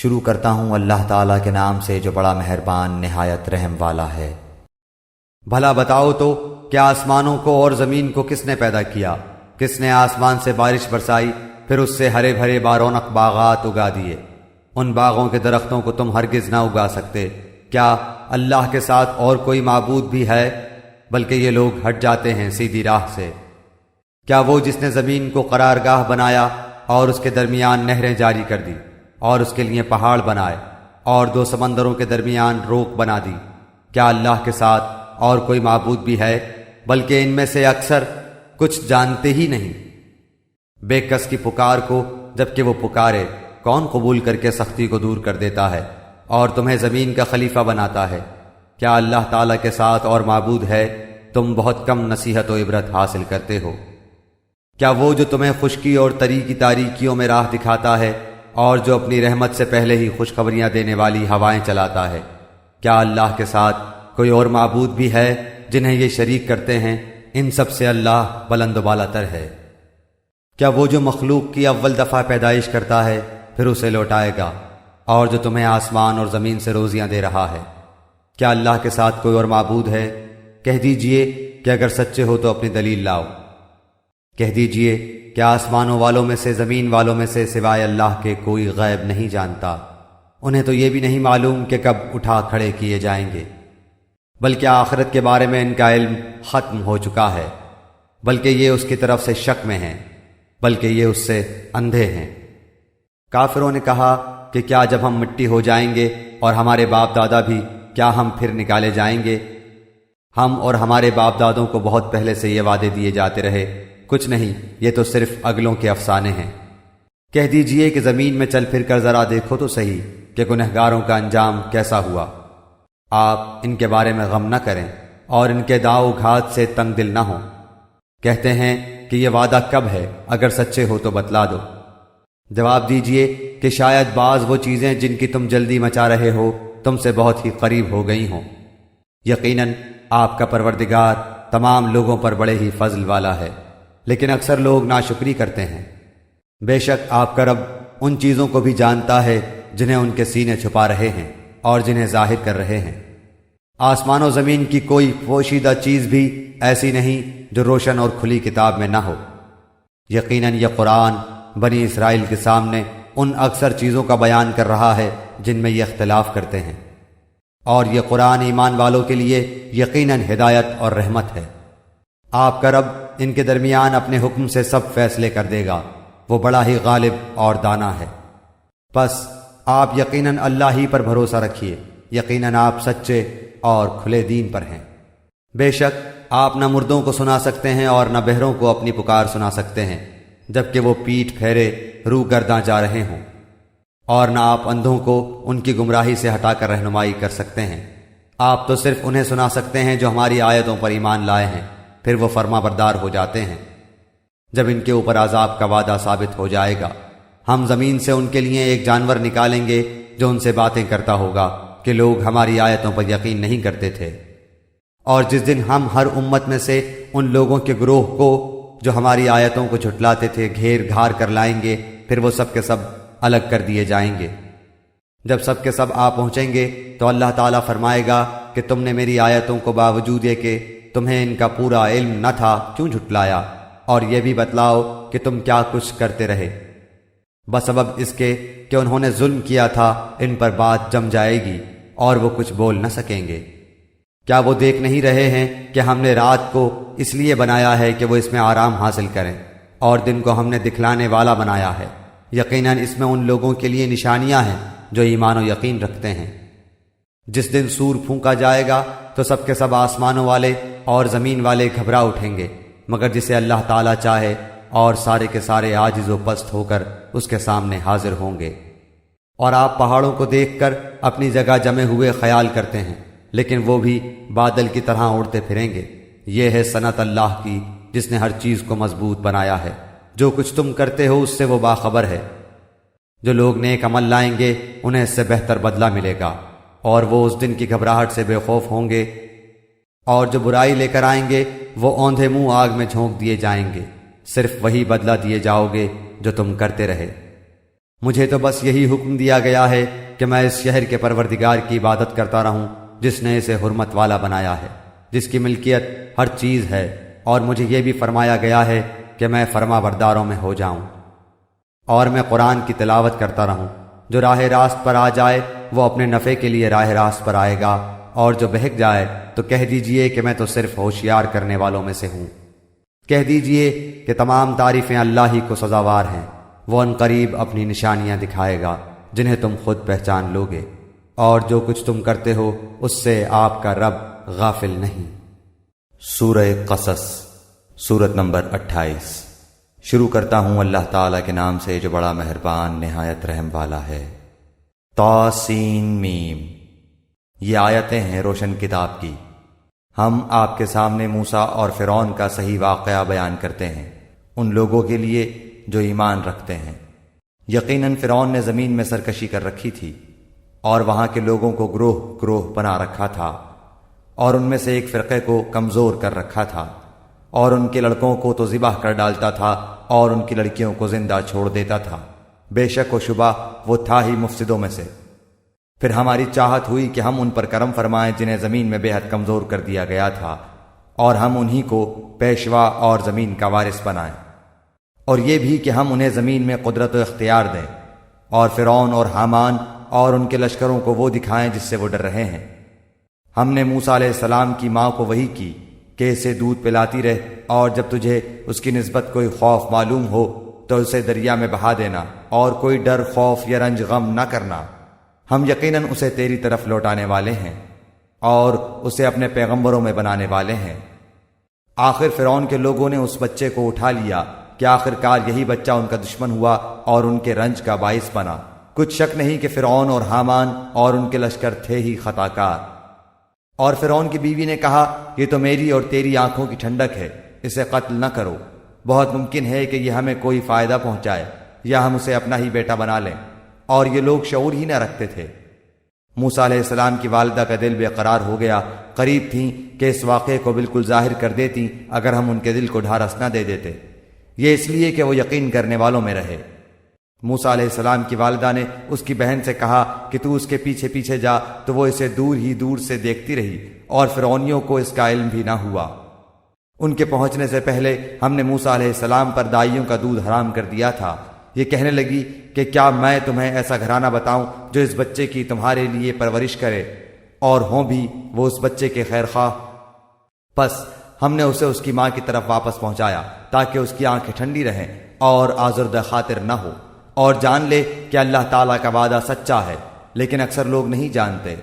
شروع کرتا ہوں اللہ تعالیٰ کے نام سے جو بڑا مہربان نہایت رحم والا ہے۔ بھلا بتاؤ تو کیا آسمانوں کو اور زمین کو کس نے پیدا کیا؟ کس نے آسمان سے بارش برسائی، پھر اس سے ہرے بھرے بارونق باغات اگا دیے؟ ان باغوں کے درختوں کو تم ہرگز نہ اگا سکتے۔ کیا اللہ کے ساتھ اور کوئی معبود بھی ہے؟ بلکہ یہ لوگ ہٹ جاتے ہیں سیدھی راہ سے۔ کیا وہ جس نے زمین کو قرارگاہ بنایا اور اس کے درمیان نہریں جاری کر دی اور اس کے لیے پہاڑ بنائے اور دو سمندروں کے درمیان روک بنا دی، کیا اللہ کے ساتھ اور کوئی معبود بھی ہے؟ بلکہ ان میں سے اکثر کچھ جانتے ہی نہیں۔ بے کس کی پکار کو جبکہ وہ پکارے کون قبول کر کے سختی کو دور کر دیتا ہے اور تمہیں زمین کا خلیفہ بناتا ہے؟ کیا اللہ تعالیٰ کے ساتھ اور معبود ہے؟ تم بہت کم نصیحت و عبرت حاصل کرتے ہو۔ کیا وہ جو تمہیں خشکی اور تری کی تاریکیوں میں راہ دکھاتا ہے اور جو اپنی رحمت سے پہلے ہی خوشخبریاں دینے والی ہوائیں چلاتا ہے؟ کیا اللہ کے ساتھ کوئی اور معبود بھی ہے جنہیں یہ شریک کرتے ہیں؟ ان سب سے اللہ بلند و بالا تر ہے۔ کیا وہ جو مخلوق کی اول دفعہ پیدائش کرتا ہے پھر اسے لوٹائے گا، اور جو تمہیں آسمان اور زمین سے روزیاں دے رہا ہے؟ کیا اللہ کے ساتھ کوئی اور معبود ہے؟ کہہ دیجئے کہ اگر سچے ہو تو اپنی دلیل لاؤ۔ کہہ دیجئے کہ آسمانوں والوں میں سے زمین والوں میں سے سوائے اللہ کے کوئی غیب نہیں جانتا۔ انہیں تو یہ بھی نہیں معلوم کہ کب اٹھا کھڑے کیے جائیں گے، بلکہ آخرت کے بارے میں ان کا علم ختم ہو چکا ہے، بلکہ یہ اس کی طرف سے شک میں ہیں، بلکہ یہ اس سے اندھے ہیں۔ کافروں نے کہا کہ کیا جب ہم مٹی ہو جائیں گے اور ہمارے باپ دادا بھی، کیا ہم پھر نکالے جائیں گے؟ ہم اور ہمارے باپ دادوں کو بہت پہلے سے یہ وعدے دیے جاتے رہے، کچھ نہیں، یہ تو صرف اگلوں کے افسانے ہیں۔ کہہ دیجئے کہ زمین میں چل پھر کر ذرا دیکھو تو صحیح کہ گنہگاروں کا انجام کیسا ہوا۔ آپ ان کے بارے میں غم نہ کریں اور ان کے داؤ گھات سے تنگ دل نہ ہوں۔ کہتے ہیں کہ یہ وعدہ کب ہے؟ اگر سچے ہو تو بتلا دو۔ جواب دیجئے کہ شاید بعض وہ چیزیں جن کی تم جلدی مچا رہے ہو تم سے بہت ہی قریب ہو گئی ہوں۔ یقیناً آپ کا پروردگار تمام لوگوں پر بڑے ہی فضل والا ہے، لیکن اکثر لوگ ناشکری کرتے ہیں۔ بے شک آپ کا رب ان چیزوں کو بھی جانتا ہے جنہیں ان کے سینے چھپا رہے ہیں اور جنہیں ظاہر کر رہے ہیں۔ آسمان و زمین کی کوئی پوشیدہ چیز بھی ایسی نہیں جو روشن اور کھلی کتاب میں نہ ہو۔ یقیناً یہ قرآن بنی اسرائیل کے سامنے ان اکثر چیزوں کا بیان کر رہا ہے جن میں یہ اختلاف کرتے ہیں، اور یہ قرآن ایمان والوں کے لیے یقیناً ہدایت اور رحمت ہے۔ آپ کا رب ان کے درمیان اپنے حکم سے سب فیصلے کر دے گا، وہ بڑا ہی غالب اور دانا ہے۔ بس آپ یقیناً اللہ ہی پر بھروسہ رکھیے، یقیناً آپ سچے اور کھلے دین پر ہیں۔ بے شک آپ نہ مردوں کو سنا سکتے ہیں اور نہ بہروں کو اپنی پکار سنا سکتے ہیں جبکہ وہ پیٹھ پھیرے روح گرداں جا رہے ہوں، اور نہ آپ اندھوں کو ان کی گمراہی سے ہٹا کر رہنمائی کر سکتے ہیں۔ آپ تو صرف انہیں سنا سکتے ہیں جو ہماری آیتوں پر ایمان لائے ہیں، پھر وہ فرما بردار ہو جاتے ہیں۔ جب ان کے اوپر عذاب کا وعدہ ثابت ہو جائے گا، ہم زمین سے ان کے لیے ایک جانور نکالیں گے جو ان سے باتیں کرتا ہوگا کہ لوگ ہماری آیتوں پر یقین نہیں کرتے تھے۔ اور جس دن ہم ہر امت میں سے ان لوگوں کے گروہ کو جو ہماری آیتوں کو جھٹلاتے تھے گھیر گھار کر لائیں گے، پھر وہ سب کے سب الگ کر دیے جائیں گے۔ جب سب کے سب آ پہنچیں گے تو اللہ تعالیٰ فرمائے گا کہ تم نے میری آیتوں کو باوجود یہ کہ تمہیں ان کا پورا علم نہ تھا کیوں جھٹلایا، اور یہ بھی بتلاؤ کہ تم کیا کچھ کرتے رہے۔ بسبب اس کے کہ انہوں نے ظلم کیا تھا ان پر بات جم جائے گی اور وہ کچھ بول نہ سکیں گے۔ کیا وہ دیکھ نہیں رہے ہیں کہ ہم نے رات کو اس لیے بنایا ہے کہ وہ اس میں آرام حاصل کریں، اور دن کو ہم نے دکھلانے والا بنایا ہے؟ یقیناً اس میں ان لوگوں کے لیے نشانیاں ہیں جو ایمان و یقین رکھتے ہیں۔ جس دن سور پھونکا جائے گا تو سب کے سب آسمانوں والے اور زمین والے گھبرا اٹھیں گے مگر جسے اللہ تعالیٰ چاہے، اور سارے کے سارے عاجز و پست ہو کر اس کے سامنے حاضر ہوں گے۔ اور آپ پہاڑوں کو دیکھ کر اپنی جگہ جمے ہوئے خیال کرتے ہیں، لیکن وہ بھی بادل کی طرح اڑتے پھریں گے۔ یہ ہے سنت اللہ کی جس نے ہر چیز کو مضبوط بنایا ہے، جو کچھ تم کرتے ہو اس سے وہ باخبر ہے۔ جو لوگ نیک عمل لائیں گے انہیں اس سے بہتر بدلہ ملے گا، اور وہ اس دن کی گھبراہٹ سے بے خوف ہوں گے، اور جو برائی لے کر آئیں گے وہ اوندھے منہ آگ میں جھونک دیے جائیں گے۔ صرف وہی بدلہ دیے جاؤ گے جو تم کرتے رہے۔ مجھے تو بس یہی حکم دیا گیا ہے کہ میں اس شہر کے پروردگار کی عبادت کرتا رہوں جس نے اسے حرمت والا بنایا ہے، جس کی ملکیت ہر چیز ہے، اور مجھے یہ بھی فرمایا گیا ہے کہ میں فرما برداروں میں ہو جاؤں، اور میں قرآن کی تلاوت کرتا رہوں۔ جو راہ راست پر آ جائے وہ اپنے نفع کے لیے راہ راست پر آئے گا، اور جو بہک جائے تو کہہ دیجئے کہ میں تو صرف ہوشیار کرنے والوں میں سے ہوں۔ کہہ دیجئے کہ تمام تعریفیں اللہ ہی کو سزاوار ہیں، وہ ان قریب اپنی نشانیاں دکھائے گا جنہیں تم خود پہچان لوگے، اور جو کچھ تم کرتے ہو اس سے آپ کا رب غافل نہیں۔ سورہ قصص، سورت نمبر 28۔ شروع کرتا ہوں اللہ تعالیٰ کے نام سے جو بڑا مہربان نہایت رحم والا ہے۔ طاسین میم، یہ آیتیں ہیں روشن کتاب کی۔ ہم آپ کے سامنے موسیٰ اور فرعون کا صحیح واقعہ بیان کرتے ہیں ان لوگوں کے لیے جو ایمان رکھتے ہیں۔ یقیناً فرعون نے زمین میں سرکشی کر رکھی تھی اور وہاں کے لوگوں کو گروہ گروہ بنا رکھا تھا، اور ان میں سے ایک فرقے کو کمزور کر رکھا تھا، اور ان کے لڑکوں کو تو ذبح کر ڈالتا تھا اور ان کی لڑکیوں کو زندہ چھوڑ دیتا تھا۔ بے شک و شبہ وہ تھا ہی مفسدوں میں سے۔ پھر ہماری چاہت ہوئی کہ ہم ان پر کرم فرمائیں جنہیں زمین میں بے حد کمزور کر دیا گیا تھا، اور ہم انہی کو پیشوا اور زمین کا وارث بنائیں، اور یہ بھی کہ ہم انہیں زمین میں قدرت و اختیار دیں، اور فرعون اور حامان اور ان کے لشکروں کو وہ دکھائیں جس سے وہ ڈر رہے ہیں۔ ہم نے موسیٰ علیہ السلام کی ماں کو وحی کی کہ اسے دودھ پلاتی رہ، اور جب تجھے اس کی نسبت کوئی خوف معلوم ہو تو اسے دریا میں بہا دینا، اور کوئی ڈر خوف یا رنج غم نہ کرنا، ہم یقیناً اسے تیری طرف لوٹانے والے ہیں اور اسے اپنے پیغمبروں میں بنانے والے ہیں۔ آخر فرعون کے لوگوں نے اس بچے کو اٹھا لیا کہ آخر کار یہی بچہ ان کا دشمن ہوا اور ان کے رنج کا باعث بنا۔ کچھ شک نہیں کہ فرعون اور حامان اور ان کے لشکر تھے ہی خطا کار۔ اور فرعون کی بیوی نے کہا، یہ تو میری اور تیری آنکھوں کی ٹھنڈک ہے، اسے قتل نہ کرو، بہت ممکن ہے کہ یہ ہمیں کوئی فائدہ پہنچائے یا ہم اسے اپنا ہی بیٹا بنا لیں۔ اور یہ لوگ شعور ہی نہ رکھتے تھے۔ موسیٰ علیہ السلام کی والدہ کا دل بے قرار ہو گیا، قریب تھیں کہ اس واقعے کو بالکل ظاہر کر دیتی اگر ہم ان کے دل کو ڈھارس نہ دے دیتے، یہ اس لیے کہ وہ یقین کرنے والوں میں رہے۔ موسیٰ علیہ السلام کی والدہ نے اس کی بہن سے کہا کہ تو اس کے پیچھے پیچھے جا، تو وہ اسے دور ہی دور سے دیکھتی رہی، اور فرعونیوں کو اس کا علم بھی نہ ہوا۔ ان کے پہنچنے سے پہلے ہم نے موسیٰ علیہ السلام پر دائیوں کا دودھ حرام کر دیا تھا۔ یہ کہنے لگی کہ کیا میں تمہیں ایسا گھرانہ بتاؤں جو اس بچے کی تمہارے لیے پرورش کرے، اور ہوں بھی وہ اس بچے کے خیر خواہ؟ پس ہم نے اسے اس کی ماں کی طرف واپس پہنچایا تاکہ اس کی آنکھیں ٹھنڈی رہیں اور آزردہ خاطر نہ ہو، اور جان لے کہ اللہ تعالیٰ کا وعدہ سچا ہے، لیکن اکثر لوگ نہیں جانتے۔